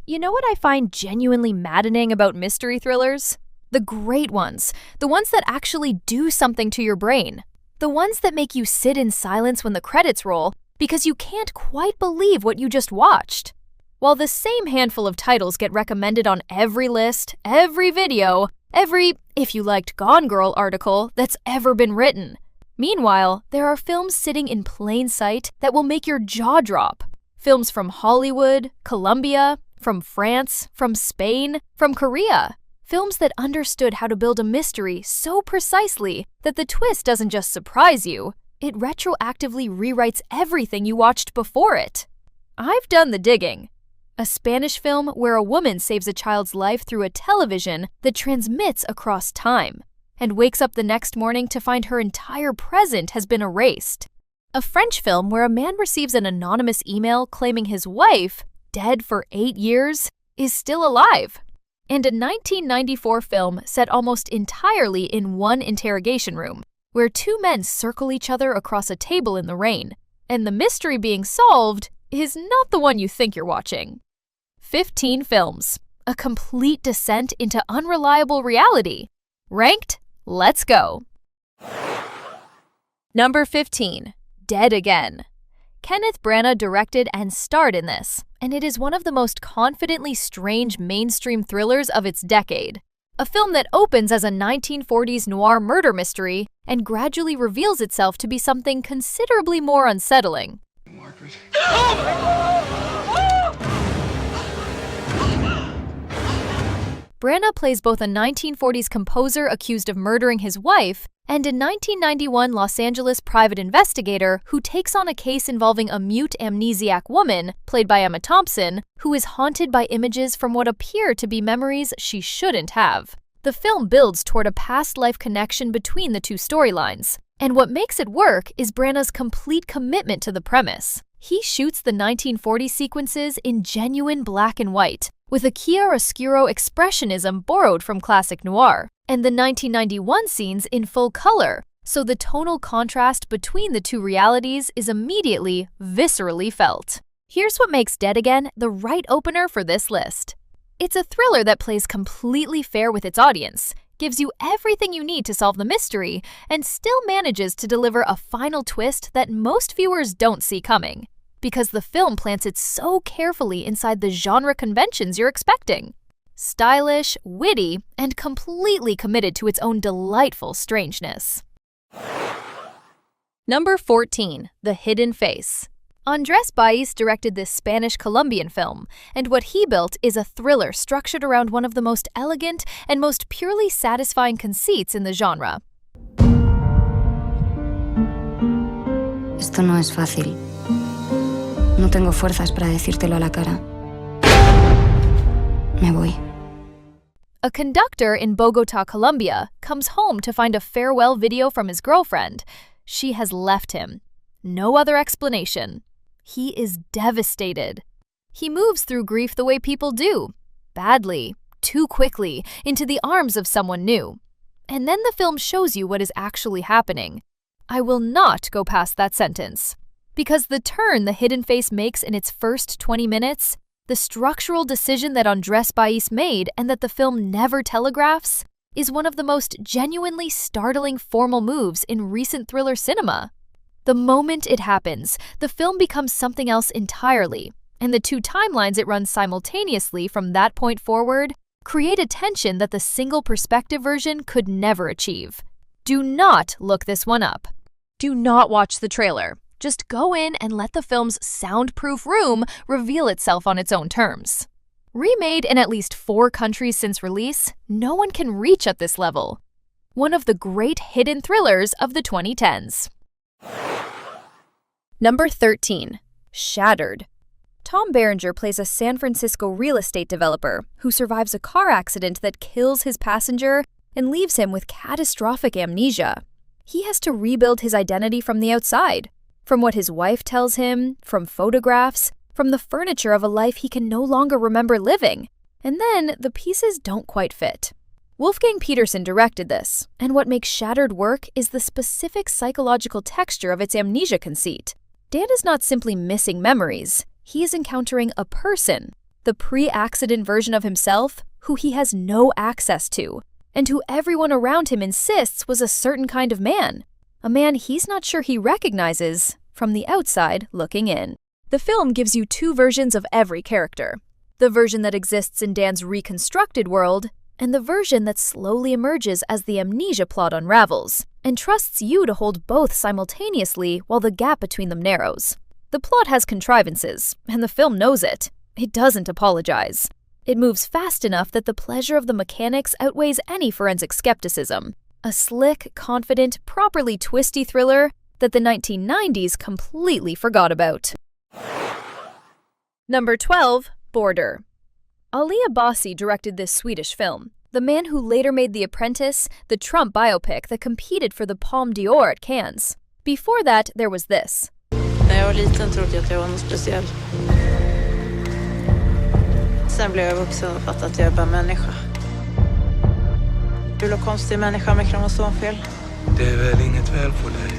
You know what I find genuinely maddening about mystery thrillers? The great ones. The ones that actually do something to your brain. The ones that make you sit in silence when the credits roll because you can't quite believe what you just watched. While the same handful of titles get recommended on every list, every video, every "if you liked Gone Girl" article that's ever been written. Meanwhile, there are films sitting in plain sight that will make your jaw drop. Films from Hollywood, Colombia, from France, from Spain, from Korea. Films that understood how to build a mystery so precisely that the twist doesn't just surprise you, it retroactively rewrites everything you watched before it. I've done the digging. A Spanish film where a woman saves a child's life through a television that transmits across time and wakes up the next morning to find her entire present has been erased. A French film where a man receives an anonymous email claiming his wife, dead for 8 years, is still alive. And a 1994 film set almost entirely in one interrogation room, where two men circle each other across a table in the rain, and the mystery being solved is not the one you think you're watching. 15 films, a complete descent into unreliable reality. Ranked? Let's go. Number 15. Dead Again. Kenneth Branagh directed and starred in this, and it is one of the most confidently strange mainstream thrillers of its decade. A film that opens as a 1940s noir murder mystery and gradually reveals itself to be something considerably more unsettling. Margaret. Branagh plays both a 1940s composer accused of murdering his wife and a 1991 Los Angeles private investigator who takes on a case involving a mute amnesiac woman, played by Emma Thompson, who is haunted by images from what appear to be memories she shouldn't have. The film builds toward a past life connection between the two storylines, and what makes it work is Branagh's complete commitment to the premise. He shoots the 1940 sequences in genuine black and white, with a chiaroscuro expressionism borrowed from classic noir, and the 1991 scenes in full color, so the tonal contrast between the two realities is immediately, viscerally felt. Here's what makes Dead Again the right opener for this list. It's a thriller that plays completely fair with its audience, gives you everything you need to solve the mystery, and still manages to deliver a final twist that most viewers don't see coming, because the film plants it so carefully inside the genre conventions you're expecting. Stylish, witty, and completely committed to its own delightful strangeness. Number 14. The Hidden Face. Andrés Baiz directed this Spanish-Colombian film, and what he built is a thriller structured around one of the most elegant and most purely satisfying conceits in the genre. Esto no es fácil. No tengo fuerzas para decírtelo a la cara. Me voy. A conductor in Bogotá, Colombia, comes home to find a farewell video from his girlfriend. She has left him. No other explanation. He is devastated. He moves through grief the way people do, badly, too quickly, into the arms of someone new. And then the film shows you what is actually happening. I will not go past that sentence. Because the turn The Hidden Face makes in its first 20 minutes, the structural decision that Andrés Baiz made and that the film never telegraphs, is one of the most genuinely startling formal moves in recent thriller cinema. The moment it happens, the film becomes something else entirely, and the two timelines it runs simultaneously from that point forward create a tension that the single perspective version could never achieve. Do not look this one up. Do not watch the trailer. Just go in and let the film's soundproof room reveal itself on its own terms. Remade in at least 4 countries since release, no one can reach at this level. One of the great hidden thrillers of the 2010s. Number 13. Shattered. Tom Berenger plays a San Francisco real estate developer who survives a car accident that kills his passenger and leaves him with catastrophic amnesia. He has to rebuild his identity from the outside, from what his wife tells him, from photographs, from the furniture of a life he can no longer remember living. And then the pieces don't quite fit. Wolfgang Petersen directed this, and what makes Shattered work is the specific psychological texture of its amnesia conceit. Dan is not simply missing memories, he is encountering a person, the pre-accident version of himself who he has no access to, and who everyone around him insists was a certain kind of man, a man he's not sure he recognizes from the outside looking in. The film gives you two versions of every character, the version that exists in Dan's reconstructed world, and the version that slowly emerges as the amnesia plot unravels, and trusts you to hold both simultaneously while the gap between them narrows. The plot has contrivances, and the film knows it. It doesn't apologize. It moves fast enough that the pleasure of the mechanics outweighs any forensic skepticism. A slick, confident, properly twisty thriller that the 1990s completely forgot about. Number 12, Border. Ali Abbasi directed this Swedish film, the man who later made The Apprentice, the Trump biopic that competed for the Palme d'Or at Cannes. Before that, there was this. När jag var liten trodde jag att jag var något speciell. Sen blev jag vuxen och fattade att jag är bara människa. Du är en konstig människa med kromosomfel. Det är väl inget fel på dig.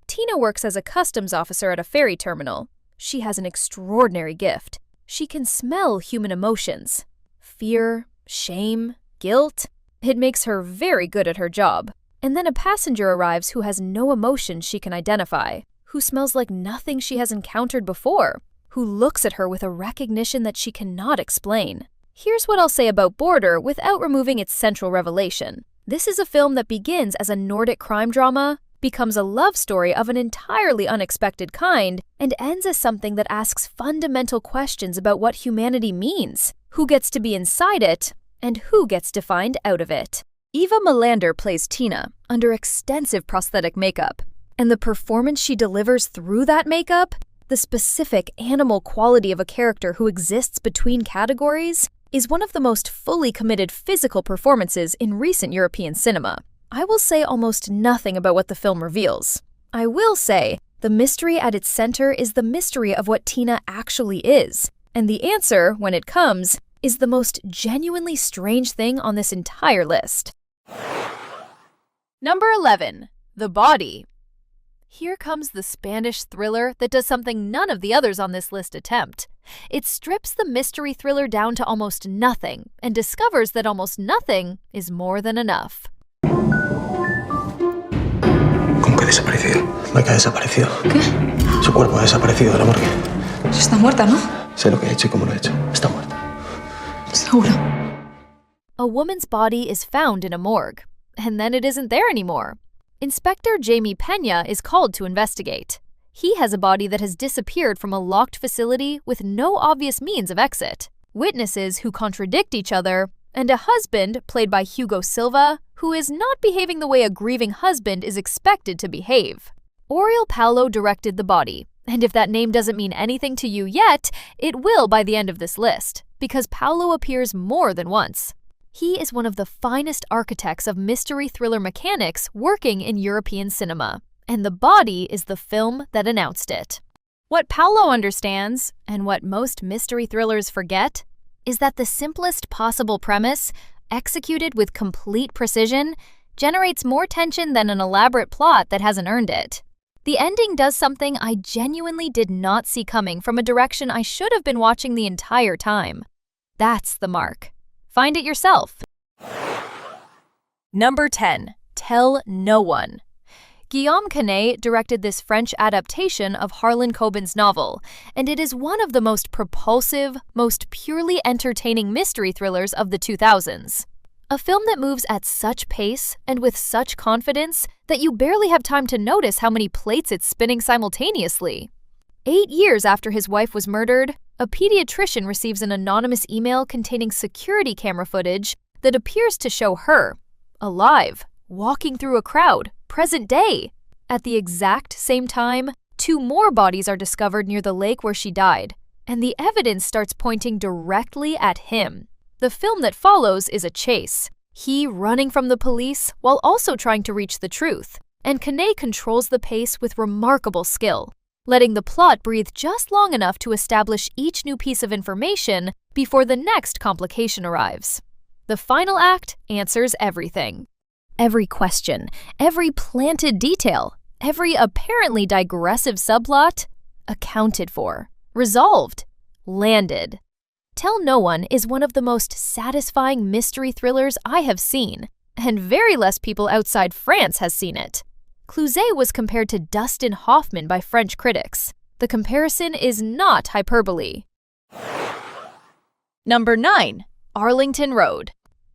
Tina works as a customs officer at a ferry terminal. She has an extraordinary gift. She can smell human emotions. Fear, shame, guilt. It makes her very good at her job. And then a passenger arrives who has no emotion she can identify, who smells like nothing she has encountered before, who looks at her with a recognition that she cannot explain. Here's what I'll say about Border without removing its central revelation. This is a film that begins as a Nordic crime drama, becomes a love story of an entirely unexpected kind, and ends as something that asks fundamental questions about what humanity means, who gets to be inside it, and who gets to find out of it. Eva Melander plays Tina under extensive prosthetic makeup, and the performance she delivers through that makeup, the specific animal quality of a character who exists between categories, is one of the most fully committed physical performances in recent European cinema. I will say almost nothing about what the film reveals. I will say the mystery at its center is the mystery of what Tina actually is, and the answer, when it comes, is the most genuinely strange thing on this entire list. Number 11. The Body. Here comes the Spanish thriller that does something none of the others on this list attempt. It strips the mystery thriller down to almost nothing and discovers that almost nothing is more than enough. ¿Cómo que desaparecido? No hay que ha desaparecido. ¿Qué? Su cuerpo ha desaparecido de la morgue. Está muerta, ¿no? Sé lo que ha hecho y cómo lo ha hecho. Está muerta. Seguro. A woman's body is found in a morgue, and then it isn't there anymore. Inspector Jamie Pena is called to investigate. He has a body that has disappeared from a locked facility with no obvious means of exit, witnesses who contradict each other, and a husband, played by Hugo Silva, who is not behaving the way a grieving husband is expected to behave. Oriol Paulo directed The Body, and if that name doesn't mean anything to you yet, it will by the end of this list, because Paulo appears more than once. He is one of the finest architects of mystery thriller mechanics working in European cinema, and The Body is the film that announced it. What Paulo understands, and what most mystery thrillers forget, is that the simplest possible premise, executed with complete precision, generates more tension than an elaborate plot that hasn't earned it. The ending does something I genuinely did not see coming from a direction I should have been watching the entire time. That's the mark. Find it yourself. Number 10. Tell No One. Guillaume Canet directed this French adaptation of Harlan Coben's novel, and it is one of the most propulsive, most purely entertaining mystery thrillers of the 2000s. A film that moves at such pace and with such confidence that you barely have time to notice how many plates it's spinning simultaneously. 8 years after his wife was murdered, a pediatrician receives an anonymous email containing security camera footage that appears to show her, alive, walking through a crowd, present day. At the exact same time, 2 more bodies are discovered near the lake where she died, and the evidence starts pointing directly at him. The film that follows is a chase, he running from the police while also trying to reach the truth, and Canet controls the pace with remarkable skill, letting the plot breathe just long enough to establish each new piece of information before the next complication arrives. The final act answers everything. Every question, every planted detail, every apparently digressive subplot, accounted for, resolved, landed. Tell No One is one of the most satisfying mystery thrillers I have seen, and very less people outside France has seen it. Cluzet was compared to Dustin Hoffman by French critics. The comparison is not hyperbole. Number 9. Arlington Road.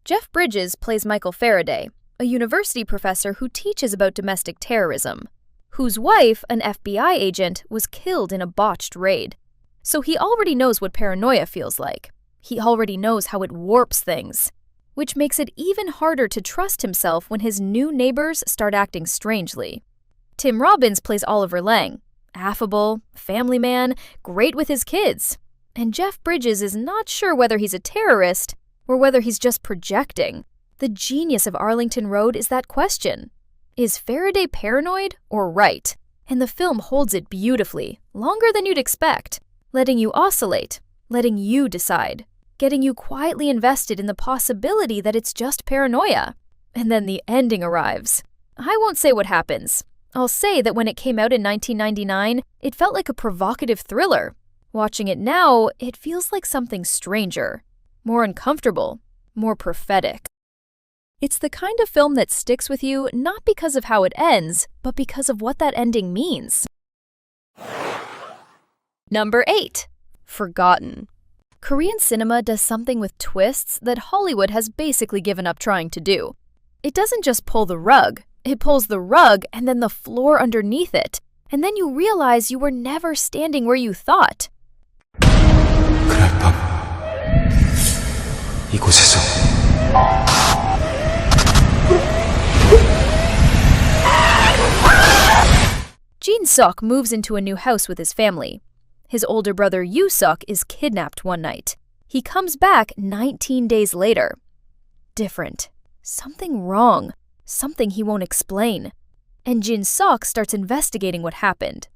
Jeff Bridges plays Michael Faraday, a university professor who teaches about domestic terrorism, whose wife, an FBI agent, was killed in a botched raid. So he already knows what paranoia feels like. He already knows how it warps things, which makes it even harder to trust himself when his new neighbors start acting strangely. Tim Robbins plays Oliver Lang, affable, family man, great with his kids. And Jeff Bridges is not sure whether he's a terrorist or whether he's just projecting. The genius of Arlington Road is that question. Is Faraday paranoid or right? And the film holds it beautifully, longer than you'd expect, letting you oscillate, letting you decide, getting you quietly invested in the possibility that it's just paranoia. And then the ending arrives. I won't say what happens. I'll say that when it came out in 1999, it felt like a provocative thriller. Watching it now, it feels like something stranger, more uncomfortable, more prophetic. It's the kind of film that sticks with you not because of how it ends, but because of what that ending means. Number 8. Forgotten. Korean cinema does something with twists that Hollywood has basically given up trying to do. It doesn't just pull the rug, it pulls the rug and then the floor underneath it, and then you realize you were never standing where you thought. 그날 밤 이곳에서 Jin Suk moves into a new house with his family. His older brother Yoo Suk is kidnapped one night. He comes back 19 days later. Different. Something wrong. Something he won't explain. And Jin Suk starts investigating what happened.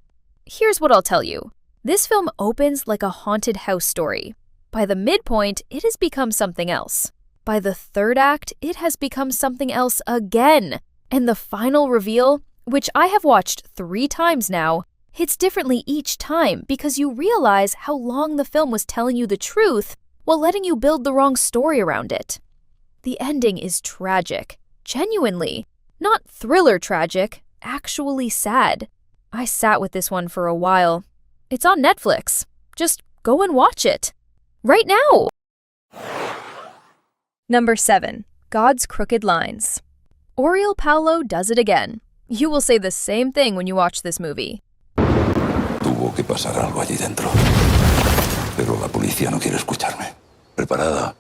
Here's what I'll tell you. This film opens like a haunted house story. By the midpoint, it has become something else. By the third act, it has become something else again. And the final reveal, which I have watched 3 times now, hits differently each time because you realize how long the film was telling you the truth while letting you build the wrong story around it. The ending is tragic, genuinely. Not thriller tragic, actually sad. I sat with this one for a while. It's on Netflix. Just go and watch it. Right now! Number 7. God's Crooked Lines. Oriol Paulo does it again. You will say the same thing when you watch this movie. Tuvo que pasar algo allí dentro. Pero la policía no quiere escucharme. ¿Preparada?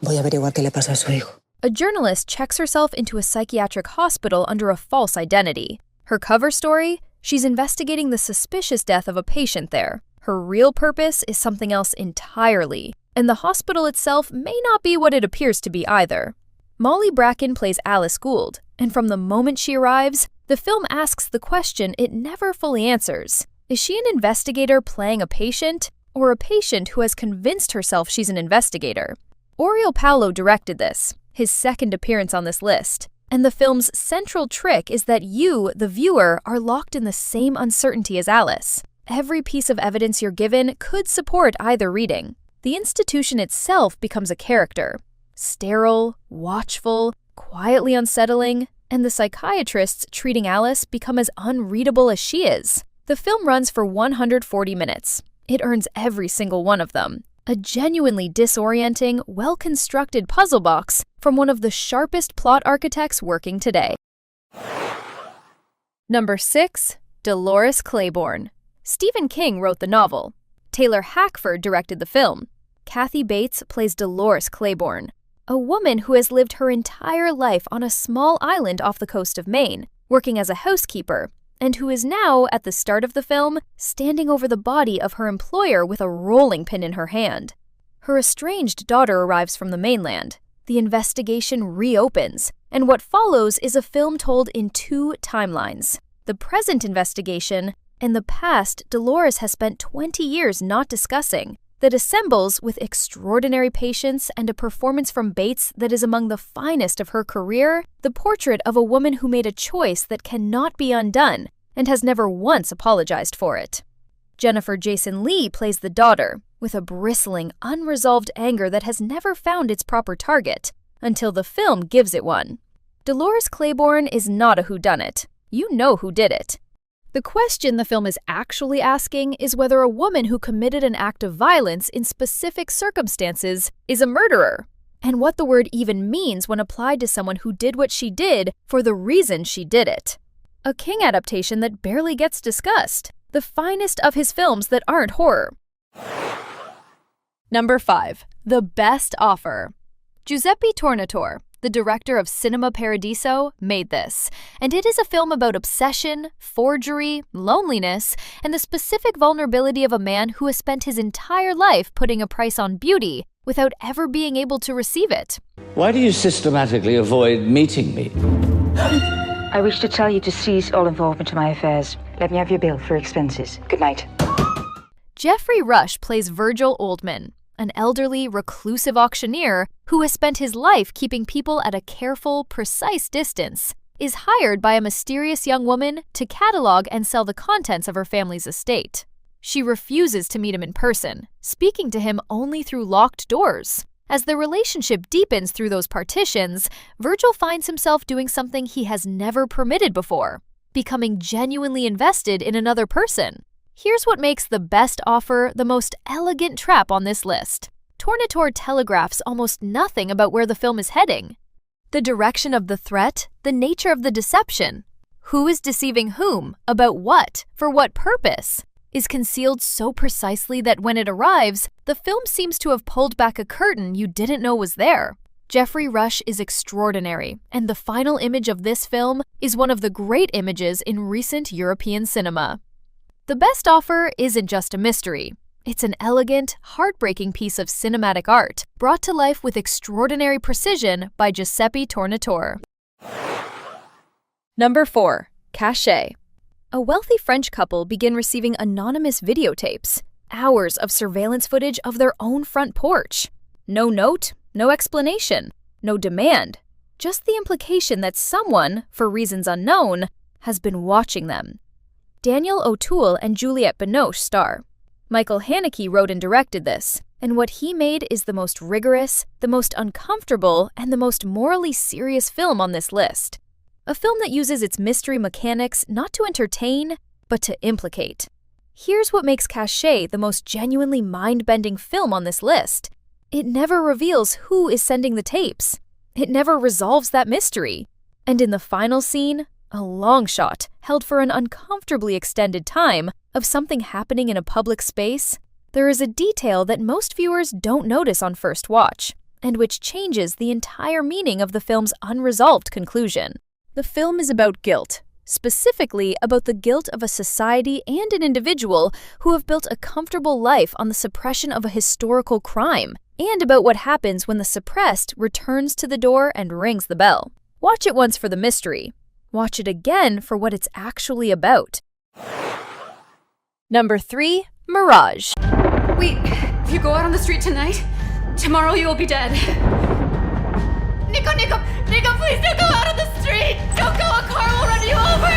Voy a averiguar qué le pasa a su hijo. A journalist checks herself into a psychiatric hospital under a false identity. Her cover story? She's investigating the suspicious death of a patient there. Her real purpose is something else entirely, and the hospital itself may not be what it appears to be either. Molly Bracken plays Alice Gould, and from the moment she arrives, the film asks the question it never fully answers. Is she an investigator playing a patient, or a patient who has convinced herself she's an investigator? Oriol Paulo directed this, his second appearance on this list, and the film's central trick is that you, the viewer, are locked in the same uncertainty as Alice. Every piece of evidence you're given could support either reading. The institution itself becomes a character. Sterile, watchful, quietly unsettling, and the psychiatrists treating Alice become as unreadable as she is. The film runs for 140 minutes. It earns every single one of them. A genuinely disorienting, well-constructed puzzle box from one of the sharpest plot architects working today. Number 6. Dolores Claiborne. Stephen King wrote the novel. Taylor Hackford directed the film. Kathy Bates plays Dolores Claiborne, a woman who has lived her entire life on a small island off the coast of Maine, working as a housekeeper, and who is now, at the start of the film, standing over the body of her employer with a rolling pin in her hand. Her estranged daughter arrives from the mainland. The investigation reopens, and what follows is a film told in 2 timelines. The present investigation and the past Dolores has spent 20 years not discussing, that assembles with extraordinary patience and a performance from Bates that is among the finest of her career, the portrait of a woman who made a choice that cannot be undone and has never once apologized for it. Jennifer Jason Leigh plays the daughter, with a bristling, unresolved anger that has never found its proper target, until the film gives it one. Dolores Claiborne is not a whodunit. You know who did it. The question the film is actually asking is whether a woman who committed an act of violence in specific circumstances is a murderer, and what the word even means when applied to someone who did what she did for the reason she did it. A King adaptation that barely gets discussed, the finest of his films that aren't horror. Number 5. The Best Offer. Giuseppe Tornatore, the director of Cinema Paradiso, made this, and it is a film about obsession, forgery, loneliness, and the specific vulnerability of a man who has spent his entire life putting a price on beauty without ever being able to receive it. Why do you systematically avoid meeting me? I wish to tell you to cease all involvement in my affairs. Let me have your bill for expenses. Good night. Jeffrey Rush plays Virgil Oldman, an elderly, reclusive auctioneer who has spent his life keeping people at a careful, precise distance, is hired by a mysterious young woman to catalog and sell the contents of her family's estate. She refuses to meet him in person, speaking to him only through locked doors. As the relationship deepens through those partitions, Virgil finds himself doing something he has never permitted before, becoming genuinely invested in another person. Here's what makes The Best Offer the most elegant trap on this list. Tornatore telegraphs almost nothing about where the film is heading. The direction of the threat, the nature of the deception, who is deceiving whom, about what, for what purpose, is concealed so precisely that when it arrives, the film seems to have pulled back a curtain you didn't know was there. Jeffrey Rush is extraordinary, and the final image of this film is one of the great images in recent European cinema. The Best Offer isn't just a mystery. It's an elegant, heartbreaking piece of cinematic art, brought to life with extraordinary precision by Giuseppe Tornatore. Number 4. Caché. A wealthy French couple begin receiving anonymous videotapes, hours of surveillance footage of their own front porch. No note, no explanation, no demand, just the implication that someone, for reasons unknown, has been watching them. Daniel O'Toole and Juliette Binoche star. Michael Haneke wrote and directed this, and what he made is the most rigorous, the most uncomfortable, and the most morally serious film on this list. A film that uses its mystery mechanics not to entertain, but to implicate. Here's what makes Caché the most genuinely mind-bending film on this list. It never reveals who is sending the tapes. It never resolves that mystery. And in the final scene, a long shot, held for an uncomfortably extended time, of something happening in a public space, there is a detail that most viewers don't notice on first watch, and which changes the entire meaning of the film's unresolved conclusion. The film is about guilt, specifically about the guilt of a society and an individual who have built a comfortable life on the suppression of a historical crime, and about what happens when the suppressed returns to the door and rings the bell. Watch it once for the mystery. Watch it again for what it's actually about. Number 3. Mirage. Wait, if you go out on the street tonight, tomorrow you will be dead. Nico, please don't go out on the street! Don't go, a car will run you over!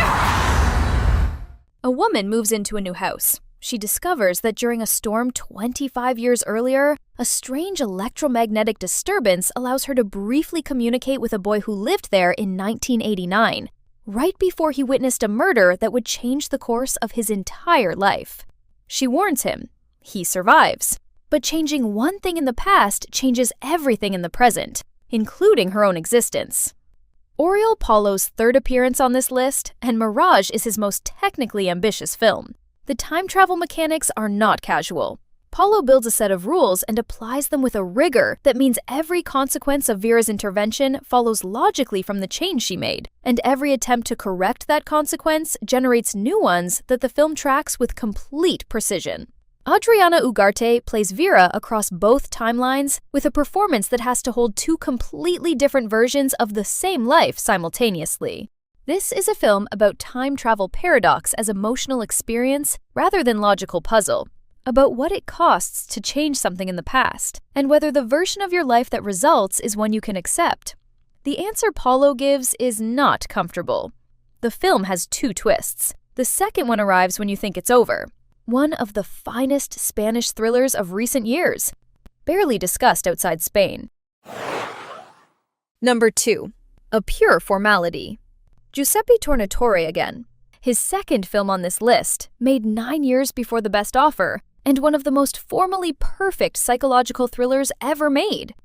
A woman moves into a new house. She discovers that during a storm 25 years earlier, a strange electromagnetic disturbance allows her to briefly communicate with a boy who lived there in 1989. Right before he witnessed a murder that would change the course of his entire life. She warns him. He survives. But changing one thing in the past changes everything in the present, including her own existence. Oriol Paulo's third appearance on this list, and Mirage is his most technically ambitious film. The time travel mechanics are not casual. Paulo builds a set of rules and applies them with a rigor that means every consequence of Vera's intervention follows logically from the change she made, and every attempt to correct that consequence generates new ones that the film tracks with complete precision. Adriana Ugarte plays Vera across both timelines with a performance that has to hold two completely different versions of the same life simultaneously. This is a film about time travel paradox as emotional experience rather than logical puzzle, about what it costs to change something in the past, and whether the version of your life that results is one you can accept. The answer Paulo gives is not comfortable. The film has two twists. The second one arrives when you think it's over. one of the finest Spanish thrillers of recent years, barely discussed outside Spain. Number 2. A Pure Formality. Giuseppe Tornatore again. His second film on this list, made 9 years before The Best Offer, and one of the most formally perfect psychological thrillers ever made.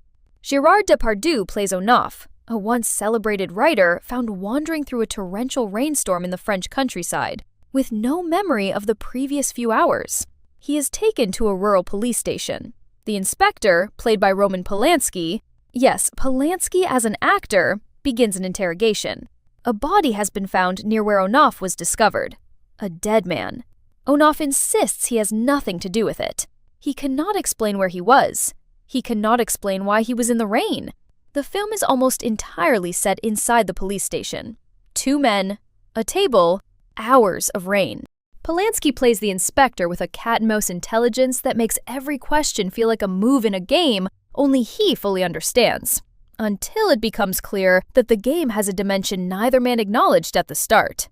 Gérard Depardieu plays Onaf, a once celebrated writer found wandering through a torrential rainstorm in the French countryside, with no memory of the previous few hours. He is taken to a rural police station. The inspector, played by Roman Polanski, yes, Polanski as an actor, begins an interrogation. A body has been found near where Onaf was discovered. A dead man. Onaf insists he has nothing to do with it. He cannot explain where he was. He cannot explain why he was in the rain. The film is almost entirely set inside the police station. 2 men, a table, hours of rain. Polanski plays the inspector with a cat-and-mouse intelligence that makes every question feel like a move in a game only he fully understands, until it becomes clear that the game has a dimension neither man acknowledged at the start.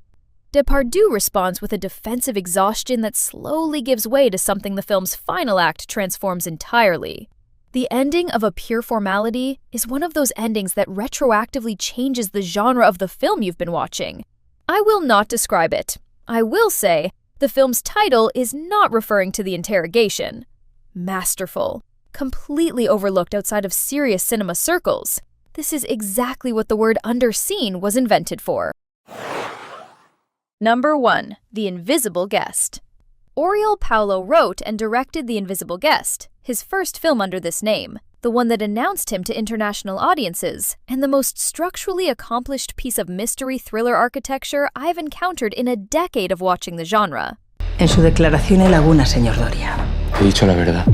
Depardieu responds with a defensive exhaustion that slowly gives way to something the film's final act transforms entirely. The ending of A Pure Formality is one of those endings that retroactively changes the genre of the film you've been watching. I will not describe it. I will say the film's title is not referring to the interrogation. Masterful. Completely overlooked outside of serious cinema circles. This is exactly what the word underseen was invented for. Number 1. The Invisible Guest. Oriol Paulo wrote and directed The Invisible Guest, his first film under this name, the one that announced him to international audiences, and the most structurally accomplished piece of mystery thriller architecture I've encountered in a decade of watching the genre. En su declaración en Laguna, señor Doria. He dicho la verdad.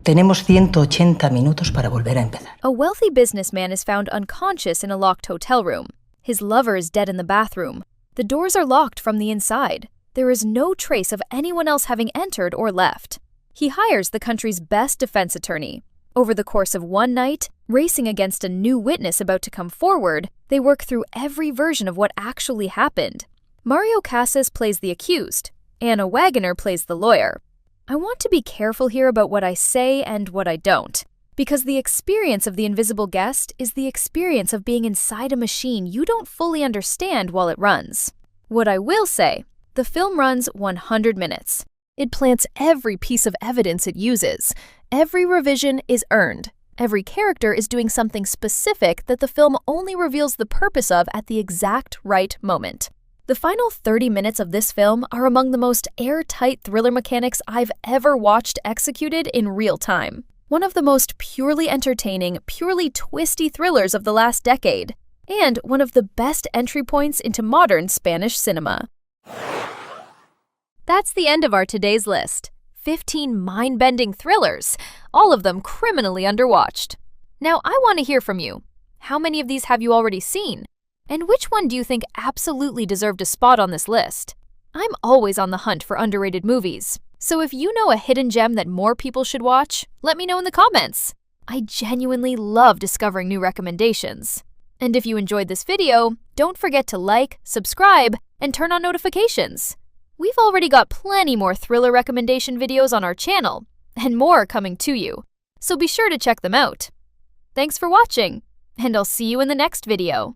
Tenemos 180 minutos para volver a empezar. A wealthy businessman is found unconscious in a locked hotel room. His lover is dead in the bathroom. The doors are locked from the inside. There is no trace of anyone else having entered or left. He hires the country's best defense attorney. Over the course of one night, racing against a new witness about to come forward, they work through every version of what actually happened. Mario Casas plays the accused. Anna Wagoner plays the lawyer. I want to be careful here about what I say and what I don't, because the experience of The Invisible Guest is the experience of being inside a machine you don't fully understand while it runs. What I will say, the film runs 100 minutes. It plants every piece of evidence it uses. Every revision is earned. Every character is doing something specific that the film only reveals the purpose of at the exact right moment. The final 30 minutes of this film are among the most airtight thriller mechanics I've ever watched executed in real time. One of the most purely entertaining, purely twisty thrillers of the last decade, and one of the best entry points into modern Spanish cinema. That's the end of our today's list. 15 mind-bending thrillers, all of them criminally underwatched. Now I want to hear from you. How many of these have you already seen? And which one do you think absolutely deserved a spot on this list? I'm always on the hunt for underrated movies, so if you know a hidden gem that more people should watch, let me know in the comments. I genuinely love discovering new recommendations. And if you enjoyed this video, don't forget to like, subscribe, and turn on notifications. We've already got plenty more thriller recommendation videos on our channel, and more coming to you, so be sure to check them out. Thanks for watching, and I'll see you in the next video.